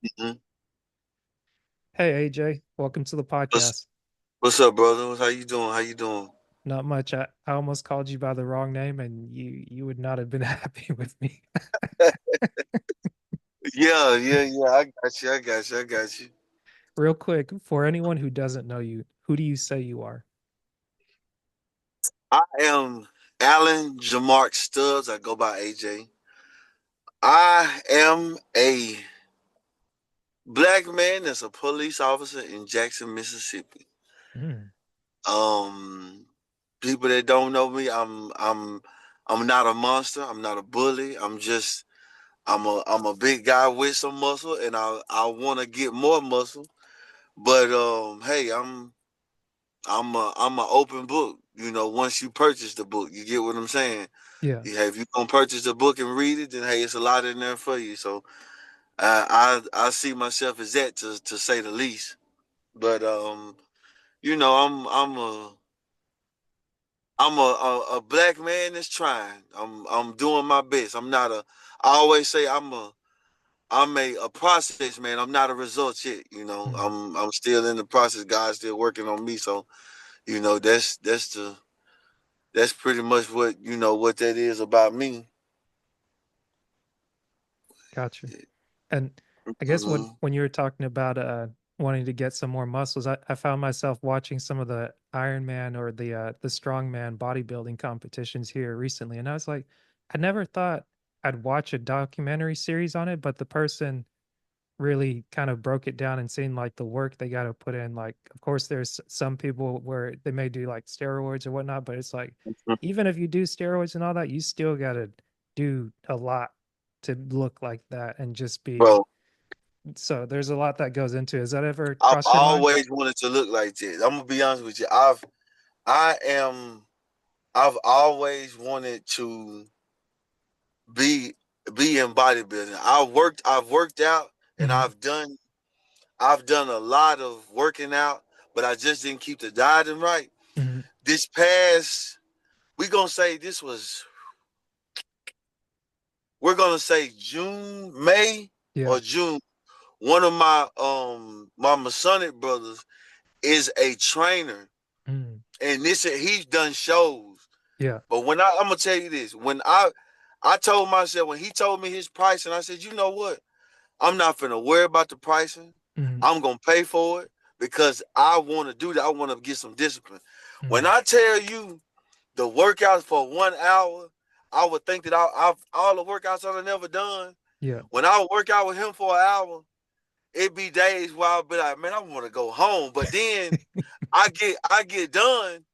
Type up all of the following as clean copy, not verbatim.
Mhm. Hey AJ, welcome to the What's podcast. what's up, brother? How you doing? How you doing? Not much. I almost called you by the wrong name and you would not have been happy with me. Yeah. I got you. I got you. I got you. Real quick, for anyone who doesn't know you, who do you say you are? I am Alan Jermarc Stubbs. I go by AJ. I am a black man that's a police officer in Jackson, Mississippi. Mm, Um, People that don't know me, I'm not a monster. I'm not a bully. I'm a big guy with some muscle, and I want to get more muscle. But hey, I'm a open book. Once you purchase the book, you get what I'm saying. yeah, Yeah, if you gonna purchase the book and read it, then hey, it's a lot in there for you. So I see myself as that to say the least. But you know, I'm a black man that's trying. I'm doing my best. I'm not a. I always say I'm a process man. I'm not a result yet. mm, I'm still in the process. God's still working on me. So that's pretty much what that is about me. gotcha. And I guess Mhm. when you were talking about wanting to get some more muscles, I found myself watching some of the Ironman or the strongman bodybuilding competitions here recently, and I was like, I never thought I'd watch a documentary series on it, but the person really kind of broke it down and seen like the work they got to put in. Like, of course, there's some people where they may do like steroids or whatnot, but it's like even if you do steroids and all that, you still got to do a lot to look like that and just be. Bro, So there's a lot that goes into it. Has that ever I've crossed your mind? always wanted to look like that. I'm gonna be honest with you. I am I've always wanted to be be in bodybuilding. I've worked out and Hmm. I've done a lot of working out, but I just didn't keep the dieting right. Hmm. This past we gonna say this was we're gonna say June, May Yeah. or June. One of my Masonic brothers is a trainer, Mm. and he's done shows. Yeah. But I'm gonna tell you this, when I told myself when he told me his price, and I said, you know what, I'm not gonna worry about the pricing. Hmm. I'm gonna pay for it because I want to do that. I want to get some discipline. When Hmm. I tell you the workouts for 1 hour, I would think that I've all the workouts I've never done. Yeah. When I would work out with him for an hour, it be days where I'll be like, man, I want to go home. But then I get done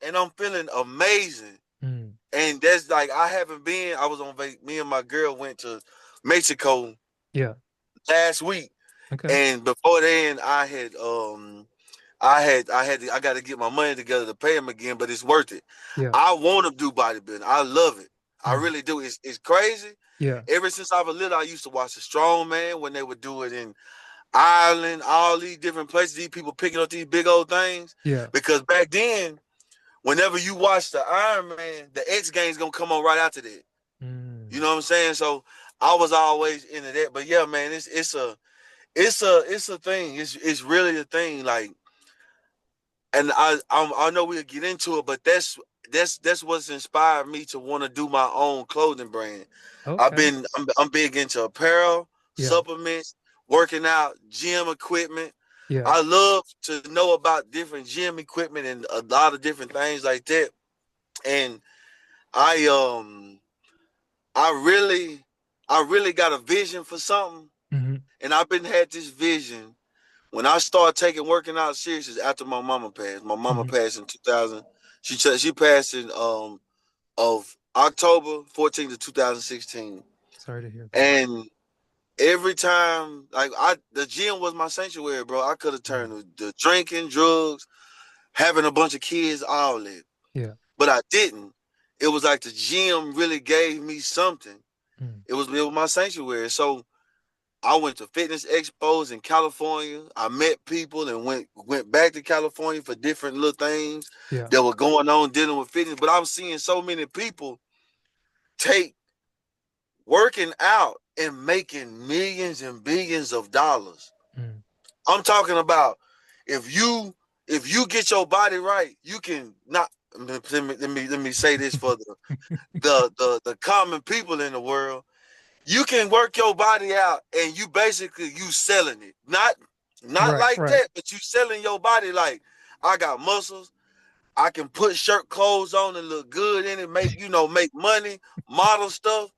and I'm feeling amazing. Mm. And that's like I haven't been. I was on me and my girl went to Mexico Yeah. last week, Okay. and before then I got to get my money together to pay him again, but it's worth it. Yeah. I want to do bodybuilding. I love it. I Mm. really do. It's crazy. Yeah. Ever since I was little, I used to watch the strongman when they would do it in Ireland, all these different places. These people picking up these big old things Yeah. because back then, whenever you watch the Iron Man, the X Games gonna come on right after that. You Mm. know what I'm saying? So I was always into that. But yeah, man, it's a thing. It's really a thing. Like, and I know we'll get into it, but that's what's inspired me to want to do my own clothing brand. Okay. I'm big into apparel, Yeah. supplements, working out, gym equipment. Yeah. I love to know about different gym equipment and a lot of different things like that. And I um I really I really got a vision for something, Hmm. and I've been had this vision when I started taking working out serious is after my mama passed. My mama Hmm. passed in 2000. She passed in of October 14th of 2016. Sorry to hear that. And every time like the gym was my sanctuary, bro. I could have Mm. turned the drinking, drugs, having a bunch of kids, all that. Yeah. But I didn't. It was like the gym really gave me something. Mm. It was my sanctuary. So I went to fitness expos in California. I met people and went back to California for different little things Yeah. that were going on dealing with fitness. But I was seeing so many people take working out and making millions and billions of dollars. Mm. I'm talking about if you get your body right, you can not. Let me say this for the common people in the world. You can work your body out, and you selling it. Not Right, like right. that, but you selling your body like I got muscles. I can put shirt clothes on and look good in it. Make money, model stuff.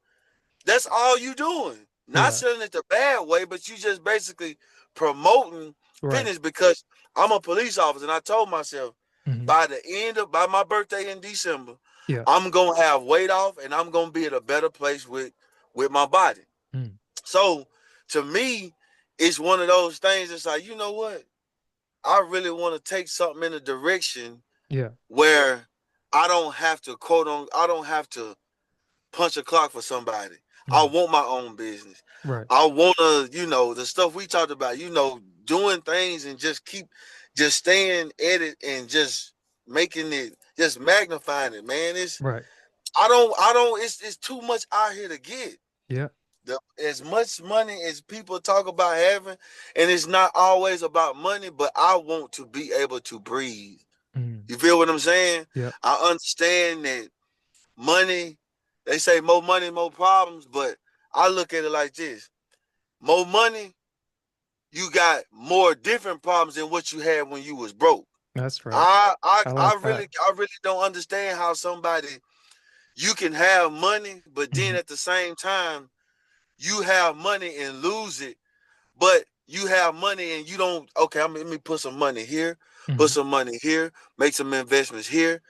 That's all you doing. Not Yeah. selling it the bad way, but you just basically promoting Right. fitness because I'm a police officer and I told myself Hmm. by my birthday in December, Yeah. I'm gonna have weight off and I'm gonna be at a better place with my body. Mm. So to me, it's one of those things. It's like, you know what? I really want to take something in a direction Yeah. where I don't have to punch a clock for somebody. I Mm. want my own business. Right. I want to, the stuff we talked about, doing things and just staying at it and just making it, just magnifying it, man. Right. It's too much out here to get. Yeah. As much money as people talk about having, and it's not always about money, but I want to be able to breathe. Mm. You feel what I'm saying? Yeah. I understand that money, they say more money, more problems, but I look at it like this. More money, you got more different problems than what you had when you was broke. That's right. I I I I like that. really I really don't understand how somebody you can have money, but then Hmm. at the same time, you have money and lose it, but you have money and you don't, okay, let me put some money here, put Hmm. some money here, make some investments here.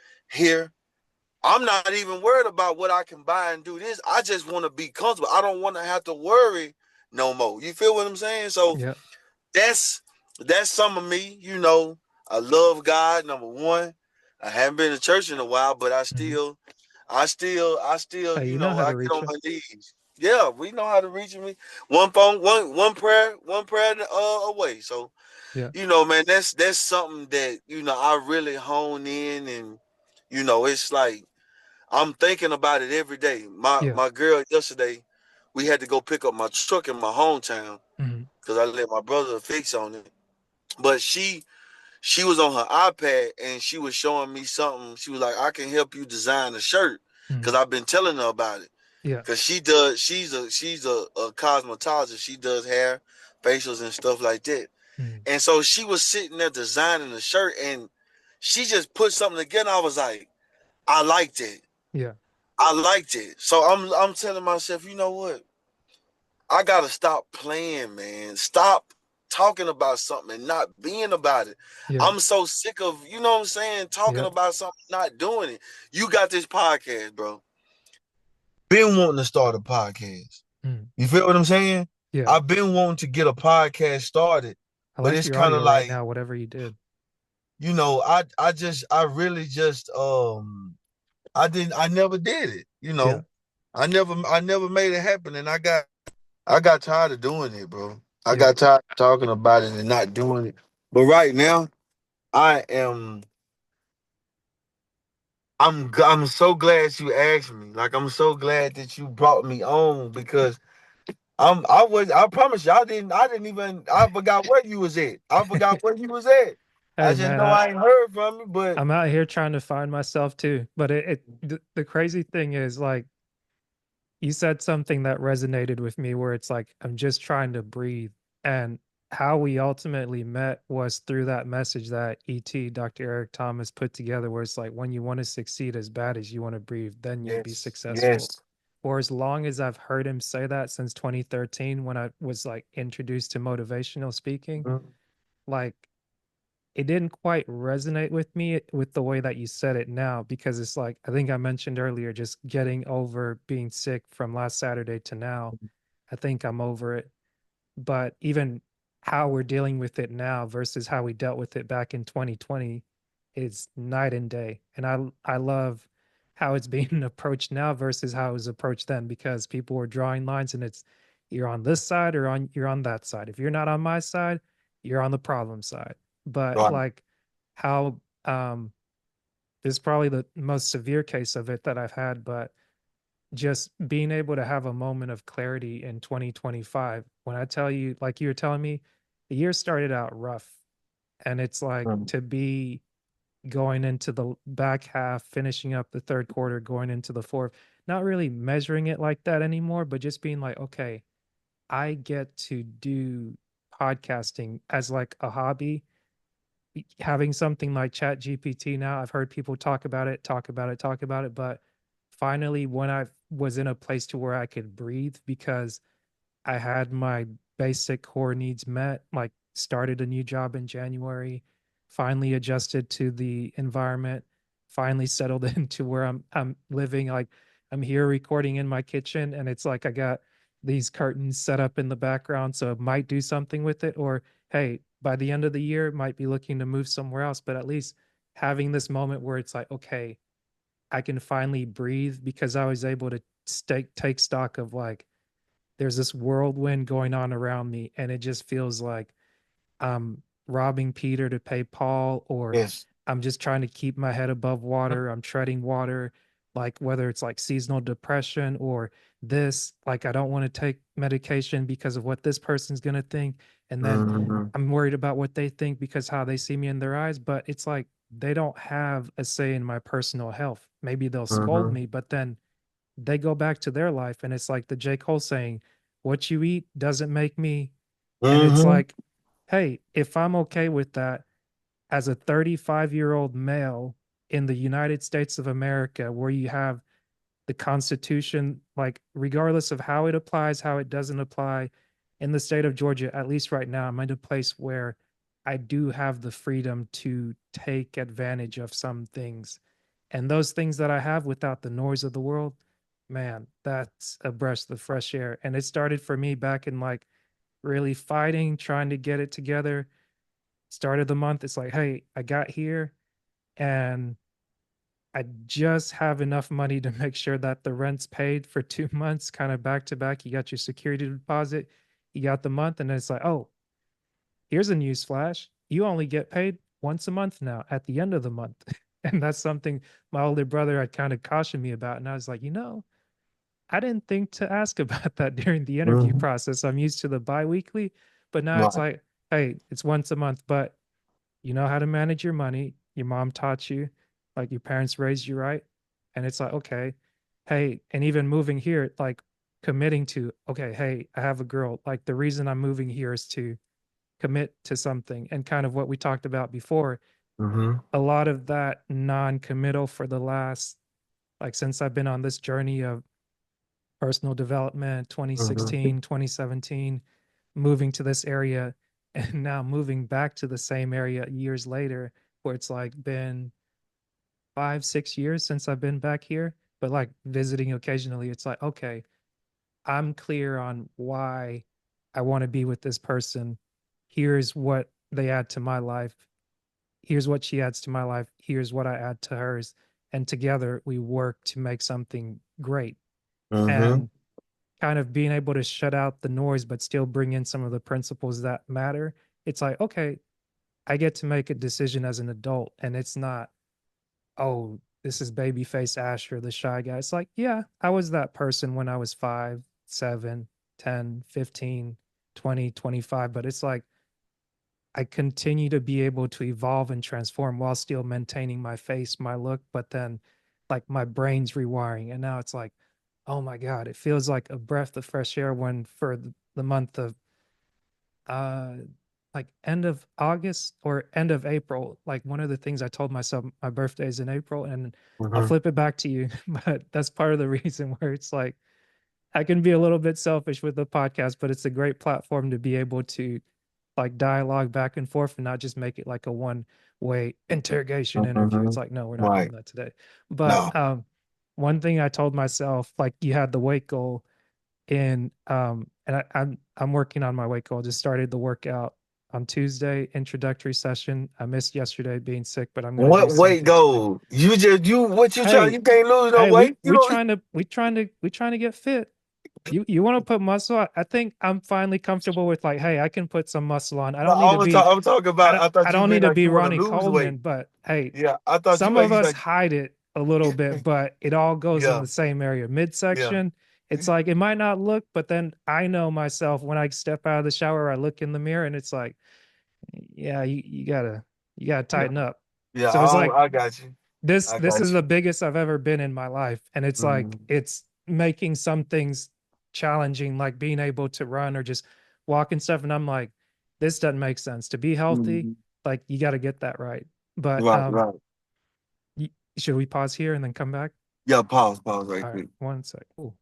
I'm not even worried about what I can buy and do this. I just want to be comfortable. I don't want to have to worry no more. You feel what I'm saying? So Yeah. that's that's some of me. I love God. Number one, I haven't been to church in a while, but Hmm. I still, Hey, you know how I to get on reach him. my knees. Yeah, we know how to reach me. One phone, one prayer away. So Yeah. man, that's something that I really hone in, and it's like I'm thinking about it every day. My Yeah. my girl yesterday, we had to go pick up my truck in my hometown Hmm. because I let my brother fix on it. But she was on her iPad and she was showing me something. She was like, "I can help you design a shirt," Hmm. because I've been telling her about it. Yeah. Cause she's a cosmetologist. She does hair, facials, and stuff like that. Mm. And so she was sitting there designing a shirt, and she just put something together. I was like, I liked it. Yeah. I liked it. So I'm telling myself, you know what? I gotta stop playing, man. Stop talking about something and not being about it. Yeah. I'm so sick of, what I'm saying, talking Yeah. about something, not doing it. You got this podcast, bro. Been wanting to start a podcast. Mm. You feel what I'm saying? Yeah. I've been wanting to get a podcast started, I but like it's your kind audio of right like, now, whatever you did. I really just I never did it. Yeah. I never made it happen, and I got tired of doing it, bro. I Yeah. got tired of talking about it and not doing it. But right now, I am. I'm so glad you asked me. Like, I'm so glad that you brought me on because I promise you I forgot where you was at. I forgot where you was at. I Hey just man, know I ain't heard from you, but I'm out here trying to find myself too. But the crazy thing is like you said something that resonated with me where it's like I'm just trying to breathe. And how we ultimately met was through that message that ET Dr. Eric Thomas put together where it's like when you want to succeed as bad as you want to breathe, then you'll be yes, successful. yes. For as long as I've heard him say that since 2013 when I was like introduced to motivational speaking, Mhm. like it didn't quite resonate with me with the way that you said it now because it's like I think I mentioned earlier just getting over being sick from last Saturday to now. I think I'm over it. But even how we're dealing with it now versus how we dealt with it back in 2020 is night and day. And I love how it's being approached now versus how it was approached then because people were drawing lines and it's you're on this side or on you're on that side. If you're not on my side, you're on the problem side. But Right. like how this is probably the most severe case of it that I've had, but just being able to have a moment of clarity in 2025. When I tell you, like you were telling me, the year started out rough. And it's like Mm. to be going into the back half, finishing up the third quarter, going into the fourth, not really measuring it like that anymore, but just being like, okay, I get to do podcasting as like a hobby. Having something like Chat GPT now, I've heard people talk about it, talk about it, talk about it, but finally when I was in a place to where I could breathe because I had my basic core needs met, like started a new job in January, finally adjusted to the environment, finally settled into where I'm living. Like I'm here recording in my kitchen and it's like I got these curtains set up in the background. So I might do something with it. Or hey, by the end of the year, might be looking to move somewhere else. But at least having this moment where it's like, okay, I can finally breathe because I was able to take stock of like there's this whirlwind going on around me and it just feels like I'm robbing Peter to pay Paul, or Yes. I'm just trying to keep my head above water. I'm treading water, like whether it's like seasonal depression or this, like I don't want to take medication because of what this person's going to think. And then Mm-hmm. I'm worried about what they think because how they see me in their eyes. But it's like they don't have a say in my personal health. Maybe they'll scold Mm-hmm. me, but then they go back to their life. And it's like the J. Cole saying, what you eat doesn't make me. And it's Mm-hmm. like, hey, if I'm okay with that as a 35-year-old male in the United States of America, where you have the Constitution, like regardless of how it applies, how it doesn't apply in the state of Georgia, at least right now, I'm in a place where I do have the freedom to take advantage of some things. And those things that I have without the noise of the world, man, that's a breath of fresh air. And it started for me back in like really fighting, trying to get it together. Started the month, it's like, hey, I got here and I just have enough money to make sure that the rent's paid for 2 months, kind of back to back. You got your security deposit, you got the month, and then it's like, oh, here's a news flash. You only get paid once a month now at the end of the month. And that's something my older brother had kind of cautioned me about. And I was like, I didn't think to ask about that during the interview Mm-hmm. process. I'm used to the biweekly, but now it's Right. like, hey, it's once a month, but you know how to manage your money. Your mom taught you, like your parents raised you right. And it's like, okay, hey, and even moving here, like committing to, okay, hey, I have a girl. Like the reason I'm moving here is to commit to something. And kind of what we talked about before, Mm-hmm. a lot of that non committal for the last, like since I've been on this journey of personal development, Mm-hmm. 2016, 2017, moving to this area and now moving back to the same area years later, where it's like been 5, 6 years since I've been back here, but like visiting occasionally, it's like, okay, I'm clear on why I want to be with this person. Here's what they add to my life. Here's what she adds to my life. Here's what I add to hers. And together we work to make something great. Mm-hmm. And kind of being able to shut out the noise, but still bring in some of the principles that matter. It's like, okay, I get to make a decision as an adult. And it's not, oh, this is babyface Asher, the shy guy. It's like, yeah, I was that person when I was 5, 7, 10, 15, 20, 25. But it's like, I continue to be able to evolve and transform while still maintaining my face, my look, but then like my brain's rewiring. And now it's like, oh my God, it feels like a breath of fresh air when for the month of uh like end of August or end of April, like one of the things I told myself, my birthday is in April, and I'll Mm-hmm. flip it back to you. But that's part of the reason where it's like I can be a little bit selfish with the podcast, but it's a great platform to be able to like dialogue back and forth and not just make it like a one way interrogation interview. Mm-hmm. It's like, no, we're not doing Right. that today. But No. one thing I told myself, like you had the weight goal in and I'm working on my weight goal. Just started the workout on Tuesday, introductory session. I missed yesterday being sick, but I'm gonna do What weight something today. goal? You just you what you trying? Hey, You can't lose no hey, weight. You don't. we trying to get fit. You want to put muscle on? I think I'm finally comfortable with like, hey, I can put some muscle on. I No, don't need to be I'm talking about. I I thought you don't need meant to like be you want to Ronnie lose weight. Coleman, but hey, Yeah, I thought you some like of you us like. hide it. a little bit, but it all goes in Yeah, the same area, yeah, midsection. It's like it might not look, but then I know myself when I step out of the shower, I look in the mirror and it's like, yeah, you gotta yeah, tighten up. yeah. So it's like I got you. this I this is got the you. biggest I've ever been in my life. And it's like Mm-hmm. it's making some things challenging, like being able to run or just walk and stuff. And I'm like, this doesn't make sense. To be healthy, Mm-hmm. like you got to get that right. But Right, right. should we pause here and then come back? Yeah, pause right All right, quick. one sec. Ooh.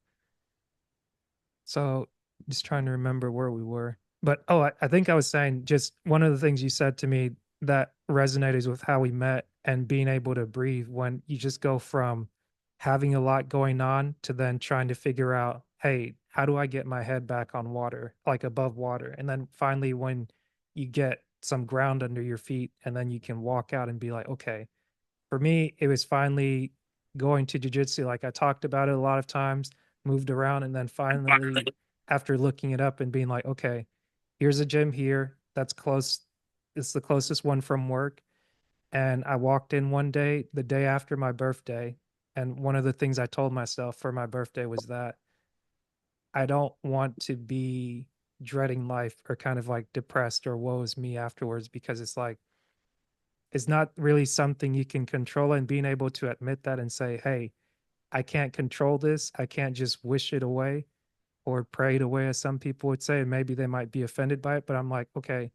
So just trying to remember where we were. But oh, I think I was saying just one of the things you said to me that resonated with how we met and being able to breathe when you just go from having a lot going on to then trying to figure out, hey, how do I get my head back on water, like above water? And then finally, when you get some ground under your feet and then you can walk out and be like, okay, for me, it was finally going to jujitsu. Like I talked about it a lot of times, moved around, and then finally, after looking it up and being like, okay, here's a gym here that's close. It's the closest one from work. And I walked in one day, the day after my birthday. And one of the things I told myself for my birthday was that I don't want to be dreading life or kind of like depressed or woe is me afterwards because it's like, it's not really something you can control, and being able to admit that and say, hey, I can't control this. I can't just wish it away or pray it away, as some people would say. And maybe they might be offended by it, but I'm like, okay,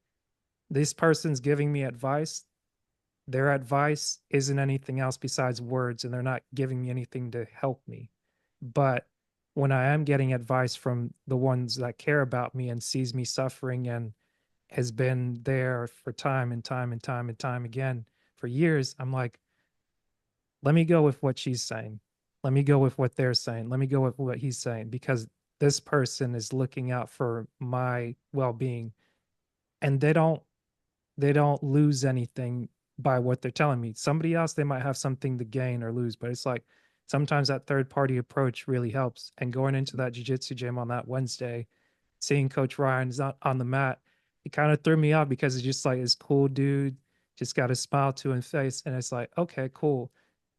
this person's giving me advice. Their advice isn't anything else besides words, and they're not giving me anything to help me. But when I am getting advice from the ones that care about me and sees me suffering and has been there for time and time and time and time again for years, I'm like, let me go with what she's saying. Let me go with what they're saying. Let me go with what he's saying because this person is looking out for my well-being, and they don't lose anything by what they're telling me. Somebody else, they might have something to gain or lose, but it's like sometimes that third party approach really helps. And going into that jiu-jitsu gym on that Wednesday, seeing Coach Ryan's not on the mat, it kind of threw me off because it's just like this cool dude, just got a smile to his face. And it's like, okay, cool.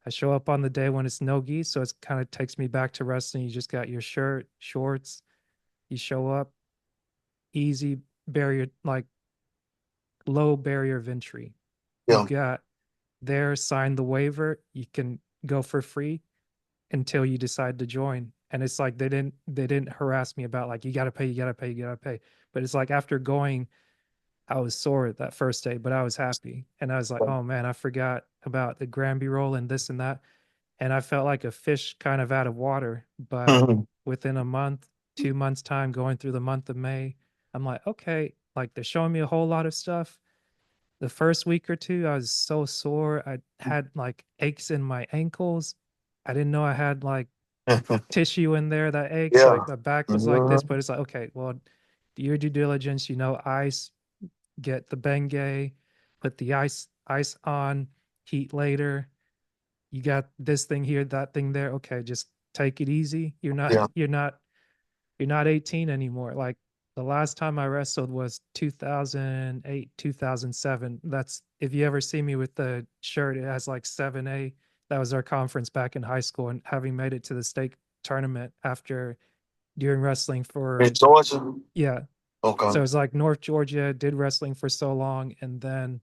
I show up on the day when it's no gi, so it kind of takes me back to wrestling. You just got your shirt, shorts, you show up, easy barrier, like low barrier of entry. You Yeah. got there, sign the waiver, you can go for free until you decide to join. And it's like they didn't harass me about like you gotta pay, you gotta pay, you gotta pay. But it's like after going, I was sore that first day, but I was happy. And I was like, oh man, I forgot about the Granby roll and this and that. And I felt like a fish kind of out of water. But Mhm. within a month, 2 months time, going through the month of May, I'm like, okay, like they're showing me a whole lot of stuff. The first week or two, I was so sore. I had like aches in my ankles. I didn't know I had like tissue in there that aches. Yeah. Like the back was like this, Mhm. but it's like, okay, well, do your due diligence, ice, get the Bengay, put the ice on, heat later. You got this thing here, that thing there. Okay, just take it easy. You're not Yeah. you're not 18 anymore. Like the last time I wrestled was 2008, 2007. That's if you ever see me with the shirt, it has like 7A. That was our conference back in high school. And having made it to the state tournament after during wrestling In for, Georgia. yeah. Okay. So it's like North Georgia, did wrestling for so long. And then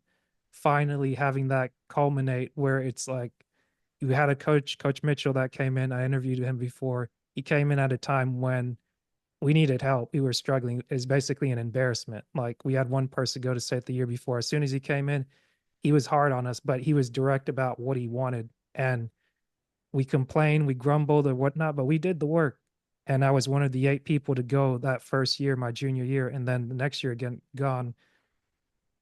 finally having that culminate where it's like you had a Coach Mitchell that came in. I interviewed him before. He came in at a time when we needed help. We were struggling. It's basically an embarrassment. Like we had one person go to state the year before. As soon as he came in, he was hard on us, but he was direct about what he wanted. And we complained, we grumbled or whatnot, but we did the work. And I was one of the 8 people to go that first year, my junior year, and then the next year again gone,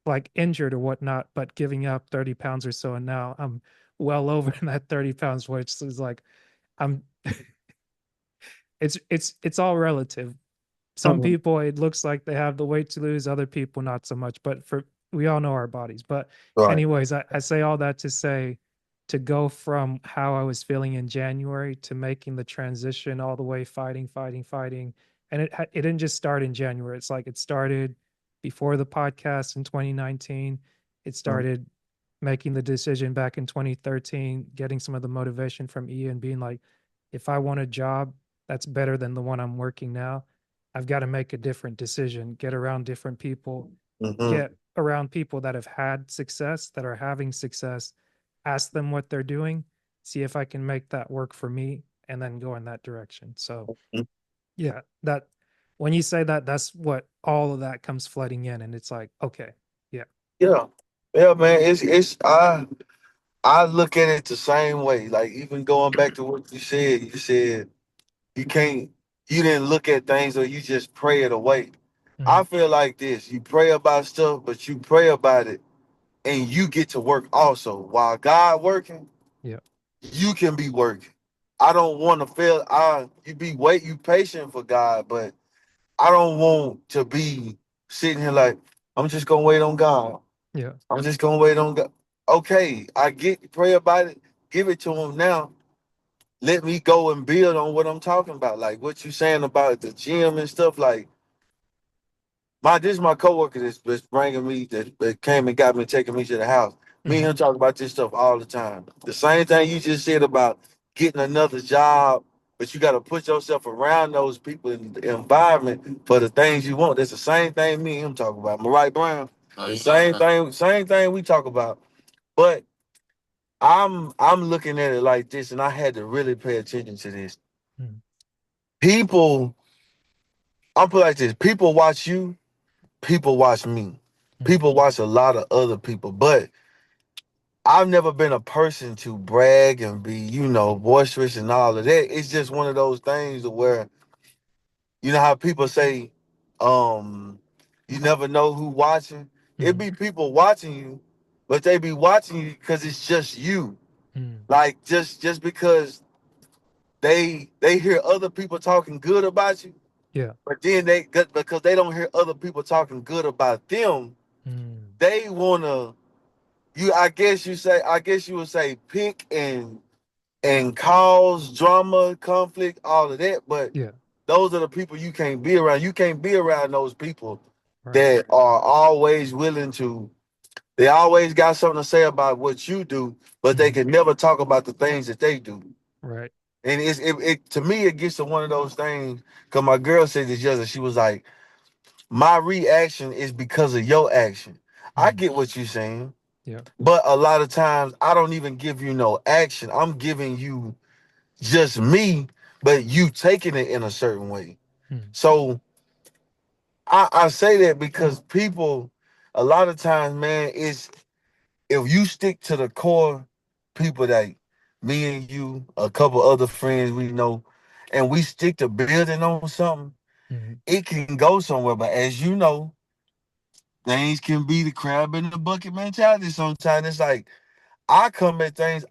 like injured or whatnot, but giving up 30 pounds or so. And now I'm well over that 30 pounds, which is like I'm it's all relative. Some Mhm. people it looks like they have the weight to lose, other people not so much, but for we all know our bodies. But Right. anyways, I say all that to say, to go from how I was feeling in January to making the transition all the way, fighting, and it didn't just start in January. It's like it started before the podcast in 2019. It Mhm. started making the decision back in 2013, getting some of the motivation from E and being like, if I want a job that's better than the one I'm working now, I've got to make a different decision, get around different people, Mm-hmm. get around people that have had success, that are having success, ask them what they're doing, see if I can make that work for me, and then go in that direction. So, yeah, that when you say that, that's what all of that comes flooding in. And it's like, okay, yeah. Yeah. Yeah, man. It's I look at it the same way. Like even going back to what you said you can't you didn't look at things or you just pray it away. Mhm. I feel like this. You pray about stuff, but you pray about it and you get to work also. While God working, Yeah. you can be working. I don't want to feel you patient for God, but I don't want to be sitting here like I'm just gonna wait on God. Yeah. I'm just gonna wait on God. Okay, I get pray about it, give it to him now. Let me go and build on what I'm talking about. Like what you saying about the gym and stuff. Like this is my coworker that's bringing me that came and got me taking me to the house. Me and Mhm. him talk about this stuff all the time. The same thing you just said about getting another job, but you got to put yourself around those people in the environment for the things you want. That's the same thing me and him talk about. Am I right, Brown? The same thing we talk about. But I'm looking at it like this, and I had to really pay attention to this. Mhm. People, I'm put it like this: people watch you, people watch me, Mhm. people watch a lot of other people. But I've never been a person to brag and be, boisterous and all of that. It's just one of those things where you know how people say, um, you never know who watching. It Mhm. be people watching you, but they be watching you because it's just you. Mhm. Like just because they hear other people talking good about you, Yeah. but then because they don't hear other people talking good about them, Mhm. they wanna I guess you would say pick and cause drama, conflict, all of that. But Yeah. those are the people you can't be around. You can't be around those people Right. that are always willing to. They always got something to say about what you do, but they Mhm. can never talk about the things that they do. Right. And it to me it gets to one of those things. Cause my girl said this yesterday. She was like, "My reaction is because of your action." I Mhm. get what you're saying, Yeah. but a lot of times I don't even give you no action. I'm giving you just me, but you taking it in a certain way. Mhm. So I say that because people, a lot of times, man, is if you stick to the core people that me and you, a couple other friends we know, and we stick to building on something, Mhm. it can go somewhere. But as you know, things can be the crab in the bucket mentality sometimes. It's like I come at things,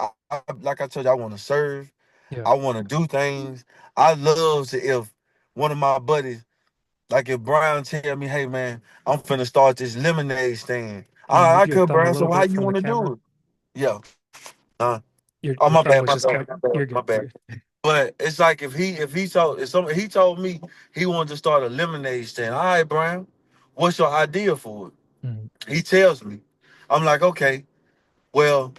like I told you, I want to serve, I Yeah. want to do things. I love to, if one of my buddies, like if Brian tell me, hey man, I'm finna start this lemonade stand. Can you I move your could, thumb a Brian, little so how bit you from the want to do camera? it? Yeah. Your Oh your my thumb bad, was just cut. You're my good. bad. You're good. But it's like if he told me he wanted to start a lemonade stand. All right, Brian, what's your idea for it? Mhm. He tells me. I'm like, okay, well,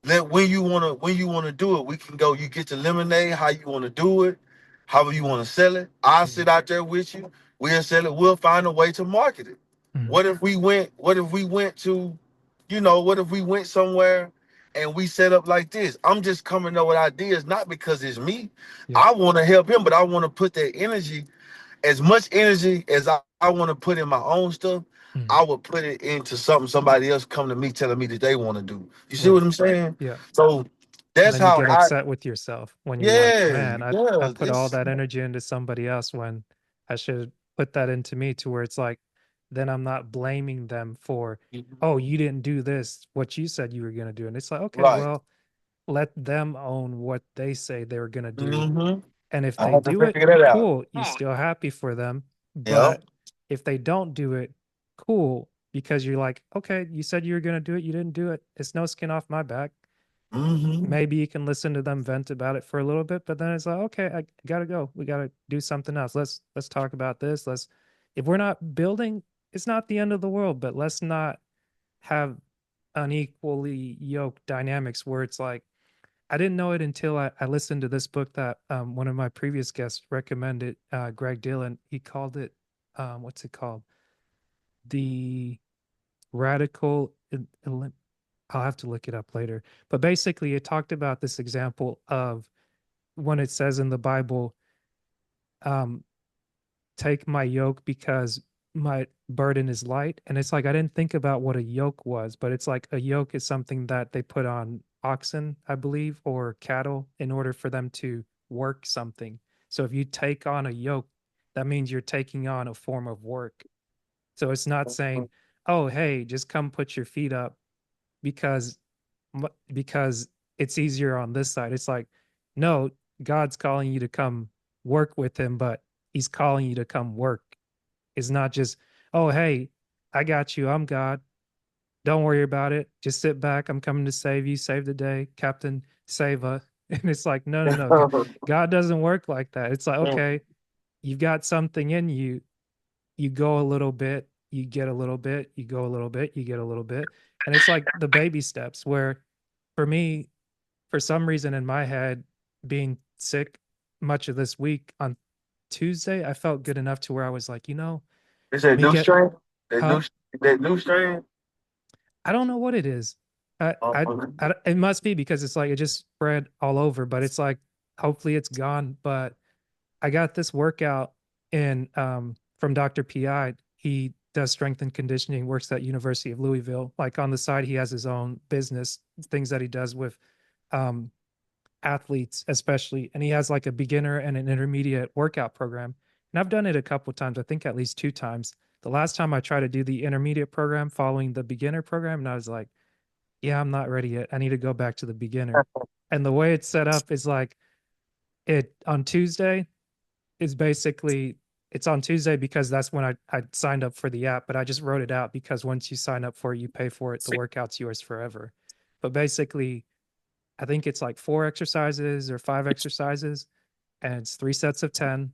when you wanna do it, we can go. You get the lemonade, how you wanna do it, how you wanna sell it. I'll sit Mhm. out there with you. We'll sell it. We'll find a way to market it. Mhm. What if we went somewhere and we set up like this? I'm just coming up with ideas, not because it's me. Yeah. I want to help him, but I want to put that energy, as much energy as I want to put in my own stuff, I Mhm. would put it into something somebody else come to me telling me that they want to do. You see what Right. I'm saying? Yeah. So And that's then you how get I, upset with yourself when you're like, yeah, man, I yeah, put all this, that energy into somebody else when I should put that into me, to where it's like, then I'm not blaming them for, oh, you didn't do this, what you said you were going to do. And it's like, okay, right. well, let them own what they say they were going to do. Mm-hmm. And if I they have to do it, figure that out. cool, you still happy for them. Yep. But if they don't do it, cool, because you're like, okay, you said you were going to do it, you didn't do it. It's no skin off my back. Mm-hmm. Maybe you can listen to them vent about it for a little bit, but then it's like, okay, I gotta go. We gotta do something else. Let's talk about this. If we're not building, it's not the end of the world, but let's not have unequally yoked dynamics where it's like I didn't know it until I listened to this book that one of my previous guests recommended, Greg Dillon. He called it, what's it called? The Radical. I'll have to look it up later. But basically, it talked about this example of when it says in the Bible, um, take my yoke because my burden is light. And it's like, I didn't think about what a yoke was, but it's like a yoke is something that they put on oxen, I believe, or cattle in order for them to work something. So if you take on a yoke, that means you're taking on a form of work. So it's not saying, oh, hey, just come put your feet up because because it's easier on this side. It's like, no, God's calling you to come work with him, but he's calling you to come work. It's not just, oh, hey, I got you. I'm God. Don't worry about it. Just sit back. I'm coming to save you. Save the day. Captain, save us. And it's like, no, no, no. God doesn't work like that. It's like, okay, you've got something in you. You go a little bit, you get a little bit, you go a little bit, you get a little bit. And it's like the baby steps where for me, for some reason in my head, being sick much of this week on Tuesday, I felt good enough to where I was like, Is that me new get, strain? huh? That new strain? I don't know what it is. Okay. It must be because it's like it just spread all over, but it's like hopefully it's gone. But I got this workout in from Dr. PI. He does strength and conditioning, works at University of Louisville. Like on the side, he has his own business, things that he does with um, athletes, especially. And he has like a beginner and an intermediate workout program. And I've done it a couple of times, I think at least 2 times. The last time I tried to do the intermediate program following the beginner program, and I was like, yeah, I'm not ready yet. I need to go back to the beginner. And the way it's set up is like it on Tuesday is basically it's on Tuesday because that's when I signed up for the app, but I just wrote it out because once you sign up for it, you pay for it. The workout's yours forever. But basically, I think it's like 4 exercises or 5 exercises, and it's 3 sets of 10.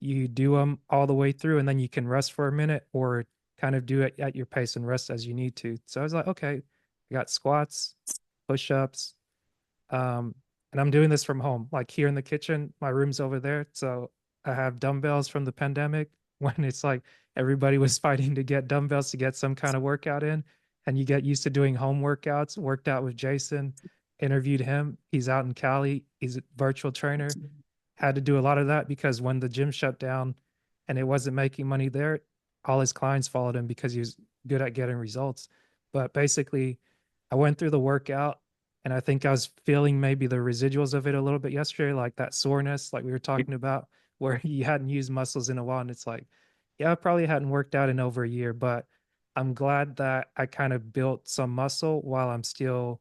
You do them all the way through, and then you can rest for a minute or kind of do it at your pace and rest as you need to. So I was like, okay, I got squats, push ups, um, and I'm doing this from home, like here in the kitchen. My room's over there. So I have dumbbells from the pandemic when it's like everybody was fighting to get dumbbells to get some kind of workout in. And you get used to doing home workouts. Worked out with Jason, interviewed him. He's out in Cali. He's a virtual trainer. Had to do a lot of that because when the gym shut down and it wasn't making money there, all his clients followed him because he was good at getting results. But basically, I went through the workout and I think I was feeling maybe the residuals of it a little bit yesterday, like that soreness, like we were talking about, where you hadn't used muscles in a while. And it's like, yeah, I probably hadn't worked out in over a year, but I'm glad that I kind of built some muscle while I'm still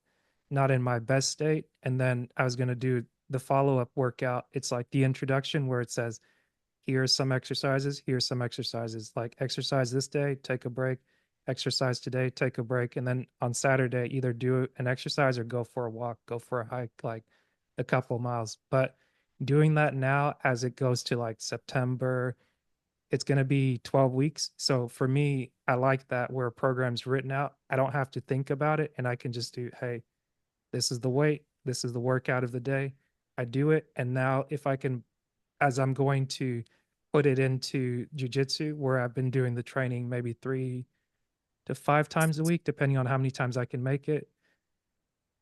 not in my best state. And then I was going to do the follow up workout. It's like the introduction where it says, here's some exercises, here's some exercises, like exercise this day, take a break, exercise today, take a break. And then on Saturday, either do an exercise or go for a walk, go for a hike, like a couple miles. But doing that now as it goes to like September, it's going to be 12 weeks. So for me, I like that where a program's written out. I don't have to think about it and I can just do, hey, this is the weight, this is the workout of the day. I do it. And now if I can, as I'm going to put it into jujitsu, where I've been doing the training maybe 3 to 5 times a week, depending on how many times I can make it.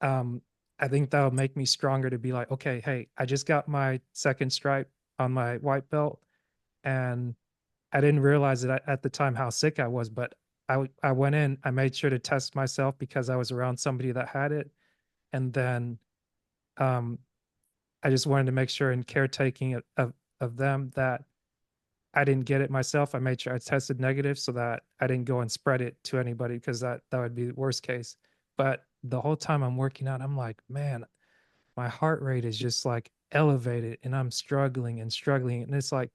Um, I think that'll make me stronger to be like, okay, hey, I just got my second stripe on my white belt, and I didn't realize it at the time how sick I was, but I went in, I made sure to test myself because I was around somebody that had it, and then um, I just wanted to make sure in caretaking of them that I didn't get it myself. I made sure I tested negative so that I didn't go and spread it to anybody because that would be the worst case. But the whole time I'm working out, I'm like, man, my heart rate is just like elevated and I'm struggling and struggling. And it's like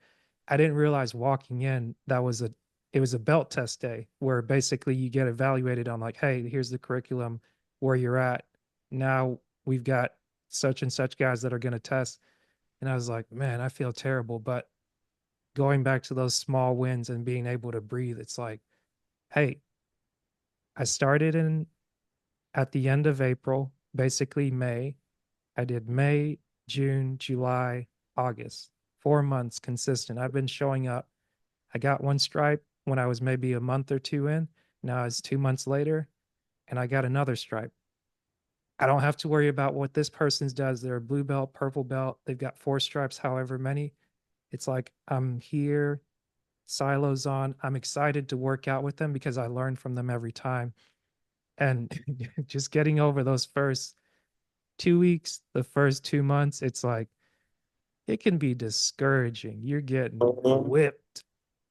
I didn't realize walking in that was a it was a belt test day where basically you get evaluated on like, hey, here's the curriculum where you're at. Now we've got such and such guys that are going to test. And I was like, man, I feel terrible. But going back to those small wins and being able to breathe, it's like, hey, I started in at the end of April, basically May. I did May, June, July, August, 4 months consistent. I've been showing up. I got one stripe when I was maybe a month or two in. Now it's 2 months later, and I got another stripe. I don't have to worry about what this person's does. They're a blue belt, purple belt. They've got four stripes, however many. It's like I'm here, silos on. I'm excited to work out with them because I learn from them every time. And just getting over those first 2 weeks, the first 2 months, it's like it can be discouraging. You're getting Mhm. whipped.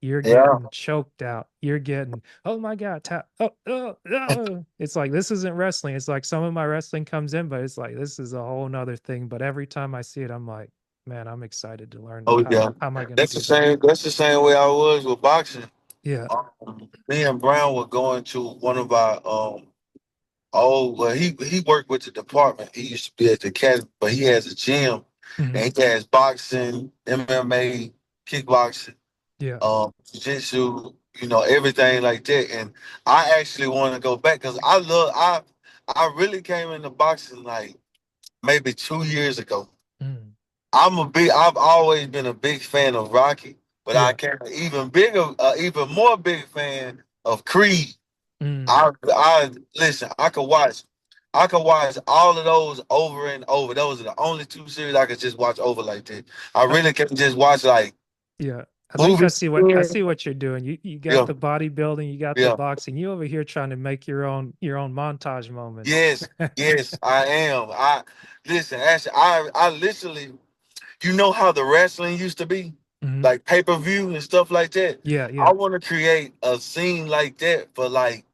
You're Yeah. getting choked out. You're getting, oh my God, tap. Oh, oh, oh. It's like, this isn't wrestling. It's like some of my wrestling comes in, but it's like, this is a whole nother thing. But every time I see it, I'm like, man, I'm excited to learn. Oh yeah. How am I going to That's the do that? same. That's the same way I was with boxing. Yeah. Me and Brown were going to one of our oh well he worked with the department. He used to be at the academy, but he has a gym Hmm. and he has boxing, MMA, kickboxing, Yeah. jiu-jitsu, everything like that. And I actually want to go back because I really came into boxing like maybe 2 years ago. Mm. I've always been a big fan of Rocky, but I Yeah. became an even more big fan of Creed. Mm. I listen. I could watch all of those over and over. Those are the only two series I could just watch over like that. I I, really can just watch like yeah. I think movies. I see what you're doing. You got Yeah, the bodybuilding, you got the yeah, boxing. You over here trying to make your own montage moments. yes, yes. I am. I listen. Actually, I literally. You know how the wrestling used to be, Hmm. like pay-per-view and stuff like that. Yeah, I yeah. want to create a scene like that for like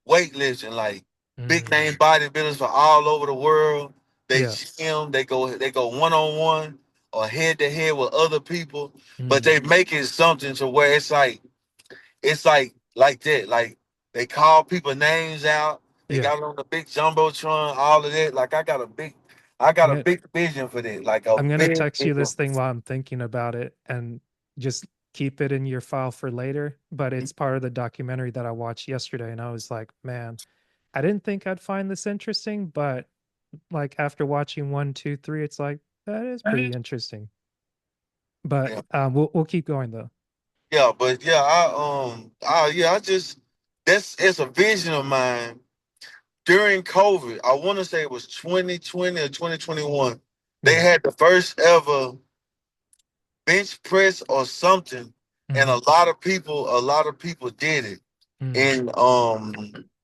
weightlifting, like big Mm. name bodybuilders from all over the world. They Yeah. gym, they go one on one or head to head with other people, but Mm. they make it something to where it's like that. Like they call people names out. They Yeah. got it on the big jumbotron, all of that. Like I I'm got a gonna big vision for that. Like a I'm gonna big text you vision. this thing while I'm thinking about it and just keep it in your file for later. But it's part of the documentary that I watched yesterday, and I was like, man, I didn't think I'd find this interesting, but like after watching one, two, three, it's like that is pretty interesting. But Yeah, we'll keep going though. yeah, but yeah, I just it's a vision of mine during COVID. I want to say it was 2020 or 2021. They Yeah. had the first ever bench press or something, and Hmm. a lot of people did it. Mm. And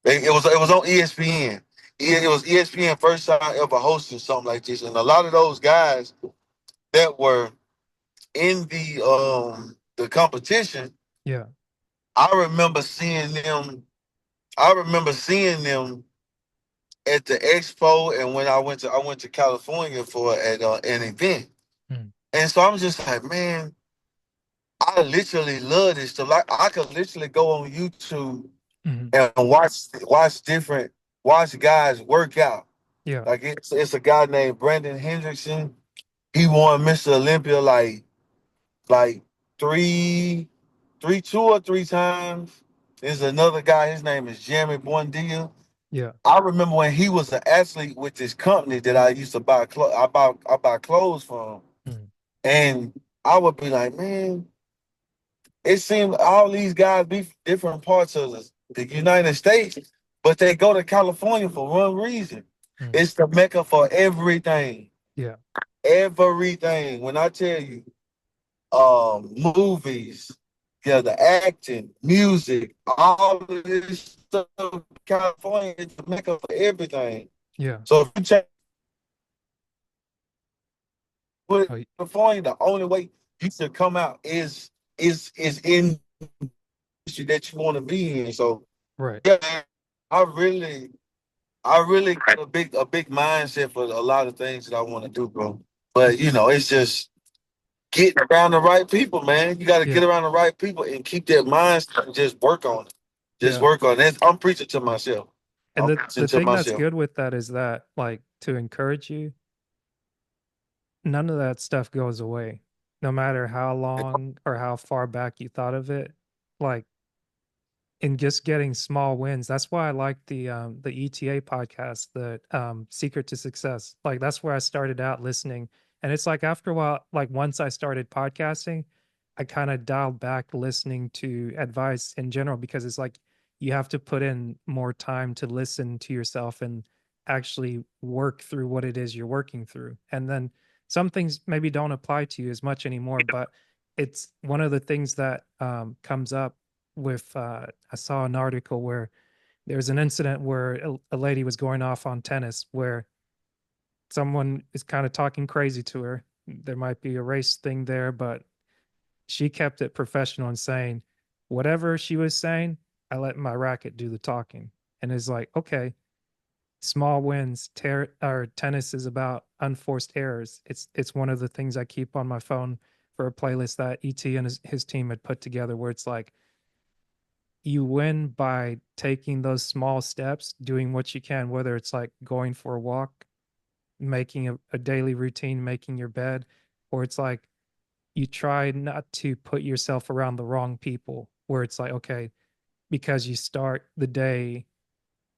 it was on ESPN. It was ESPN first time ever hosting something like this, and a lot of those guys that were in the competition, Yeah. I remember seeing them. I remember seeing them at the expo, and when I went to California for at an event, Mm. and so I'm just like, man, I literally love this stuff. Like I could literally go on YouTube Hmm. and watch guys work out. Yeah. Like it's a guy named Brandon Hendrickson. He won Mr. Olympia like three, 2 or 3 times. There's another guy. His name is Jeremy Buendia. Yeah. I remember when he was an athlete with this company that I used to buy clothes. I buy clothes from, Mm. and I would be like, man, it seemed all these guys be from different parts of the United States, but they go to California for one reason. Mm. It's the mecca for everything. Yeah. Everything. When I tell you, movies, yeah, the acting, music, all of this stuff, California is the mecca for everything. Yeah. So if you check with Oh, California, the only way you should come out is in the industry that you want to be in. So right. yeah, man, I really I really got a big mindset for a lot of things that I want to do, bro. But it's just getting around the right people, man. You got to get Yeah. around the right people and keep that mindset and just work on it. Just Yeah. work on it. I'm preaching to myself. And I'm the preaching to thing that's myself. good with that is that, like, to encourage you, none of that stuff goes away. No matter how long or how far back you thought of it. Like, in just getting small wins. That's why I like the ETA podcast, the Secret to Success. Like that's where I started out listening. And it's like after a while, like once I started podcasting, I kind of dialed back listening to advice in general because it's like you have to put in more time to listen to yourself and actually work through what it is you're working through. And then some things maybe don't apply to you as much anymore, but it's one of the things that comes up with I saw an article where there was an incident where a lady was going off on tennis where someone is kind of talking crazy to her. There might be a race thing there, but she kept it professional and saying whatever she was saying, I let my racket do the talking. And it's like, okay, small wins. Or tennis is about unforced errors. It's one of the things I keep on my phone for a playlist that ET and his team had put together where it's like you win by taking those small steps, doing what you can, whether it's like going for a walk, making a daily routine, making your bed, or it's like you try not to put yourself around the wrong people, where it's like, okay, because you start the day